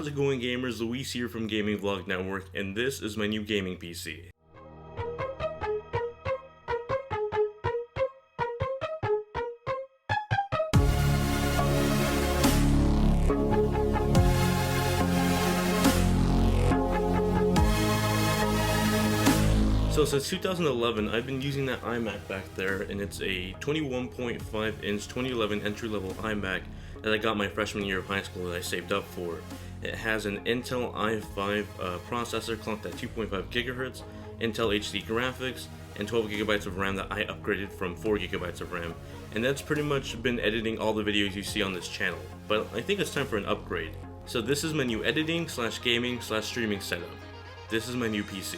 How's it going, gamers? Luis here from Gaming Vlog Network, and this is my new gaming PC. So since 2011, I've been using that iMac back there, and it's a 21.5-inch 2011 entry-level iMac that I got my freshman year of high school that I saved up for. It has an Intel i5 processor clocked at 2.5 GHz, Intel HD graphics, and 12 GB of RAM that I upgraded from 4 GB of RAM. And that's pretty much been editing all the videos you see on this channel. But I think it's time for an upgrade. So this is my new editing / gaming / streaming setup. This is my new PC.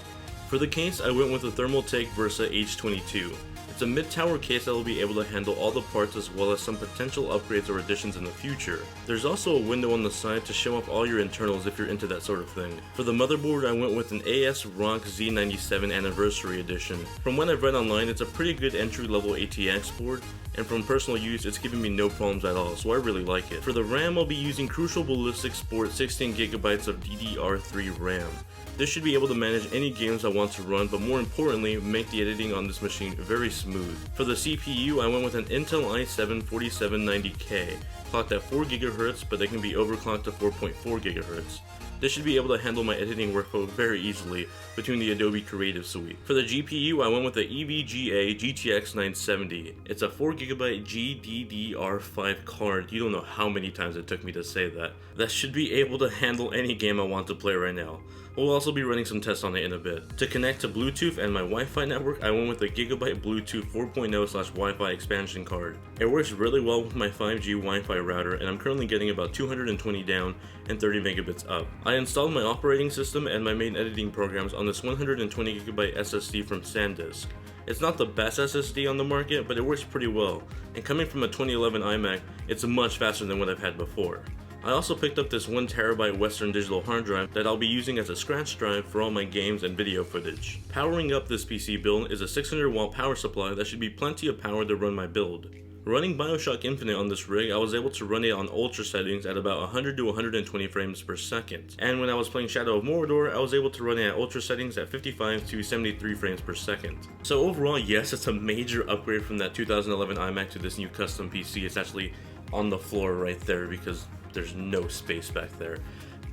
For the case, I went with the Thermaltake Versa H22. It's a mid-tower case that will be able to handle all the parts as well as some potential upgrades or additions in the future. There's also a window on the side to show off all your internals if you're into that sort of thing. For the motherboard, I went with an ASRock Z97 Anniversary edition. From what I've read online, it's a pretty good entry-level ATX board, and from personal use, it's giving me no problems at all, so I really like it. For the RAM, I'll be using Crucial Ballistix Sport 16GB of DDR3 RAM. This should be able to manage any games I want to run, but more importantly, make the editing on this machine very smooth. For the CPU, I went with an Intel i7 4790K, clocked at 4 GHz, but they can be overclocked to 4.4 GHz. This should be able to handle my editing workflow very easily between the Adobe Creative Suite. For the GPU, I went with the EVGA GTX 970. It's a 4GB GDDR5 card. You don't know how many times it took me to say that. That should be able to handle any game I want to play right now. We'll also be running some tests on it in a bit. To connect to Bluetooth and my Wi-Fi network, I went with the Gigabyte Bluetooth 4.0 / Wi-Fi expansion card. It works really well with my 5G Wi-Fi router, and I'm currently getting about 220 down and 30 megabits up. I installed my operating system and my main editing programs on this 120GB SSD from SanDisk. It's not the best SSD on the market, but it works pretty well, and coming from a 2011 iMac, it's much faster than what I've had before. I also picked up this 1TB Western Digital hard drive that I'll be using as a scratch drive for all my games and video footage. Powering up this PC build is a 600 watt power supply that should be plenty of power to run my build. Running BioShock Infinite on this rig, I was able to run it on ultra settings at about 100 to 120 frames per second. And when I was playing Shadow of Mordor, I was able to run it at ultra settings at 55 to 73 frames per second. So overall, yes, it's a major upgrade from that 2011 iMac to this new custom PC. It's actually on the floor right there because there's no space back there.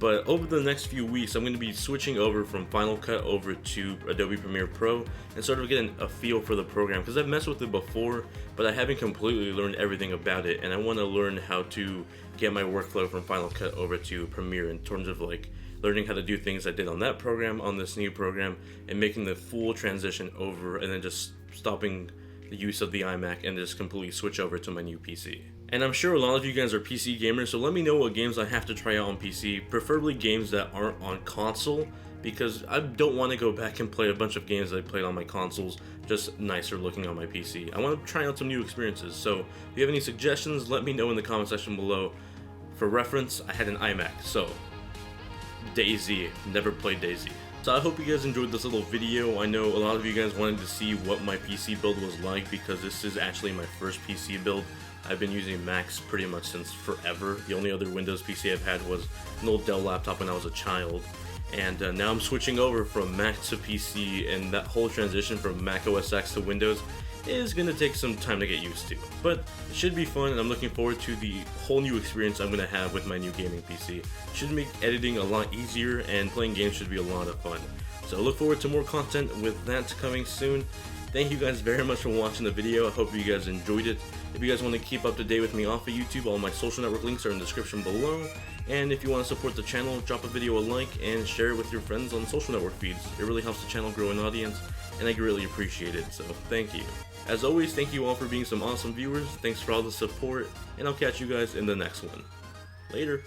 But over the next few weeks, I'm going to be switching over from Final Cut over to Adobe Premiere Pro and sort of getting a feel for the program, because I've messed with it before, but I haven't completely learned everything about it, and I want to learn how to get my workflow from Final Cut over to Premiere in terms of like learning how to do things I did on that program, on this new program, and making the full transition over, and then just stopping the use of the iMac and just completely switch over to my new PC. And I'm sure a lot of you guys are PC gamers, so let me know what games I have to try out on PC, preferably games that aren't on console, because I don't want to go back and play a bunch of games that I played on my consoles, just nicer looking on my PC. I want to try out some new experiences, so if you have any suggestions, let me know in the comment section below. For reference, I had an iMac, so DayZ, never played DayZ. So I hope you guys enjoyed this little video. I know a lot of you guys wanted to see what my PC build was like, because this is actually my first PC build. I've been using Macs pretty much since forever. The only other Windows PC I've had was an old Dell laptop when I was a child. And now I'm switching over from Mac to PC, and that whole transition from Mac OS X to Windows is going to take some time to get used to. But it should be fun, and I'm looking forward to the whole new experience I'm going to have with my new gaming PC. It should make editing a lot easier, and playing games should be a lot of fun. So look forward to more content with that coming soon. Thank you guys very much for watching the video. I hope you guys enjoyed it. If you guys want to keep up to date with me off of YouTube, all my social network links are in the description below. And if you want to support the channel, drop a video a like and share it with your friends on social network feeds. It really helps the channel grow an audience, and I really appreciate it, so thank you. As always, thank you all for being some awesome viewers. Thanks for all the support, and I'll catch you guys in the next one. Later.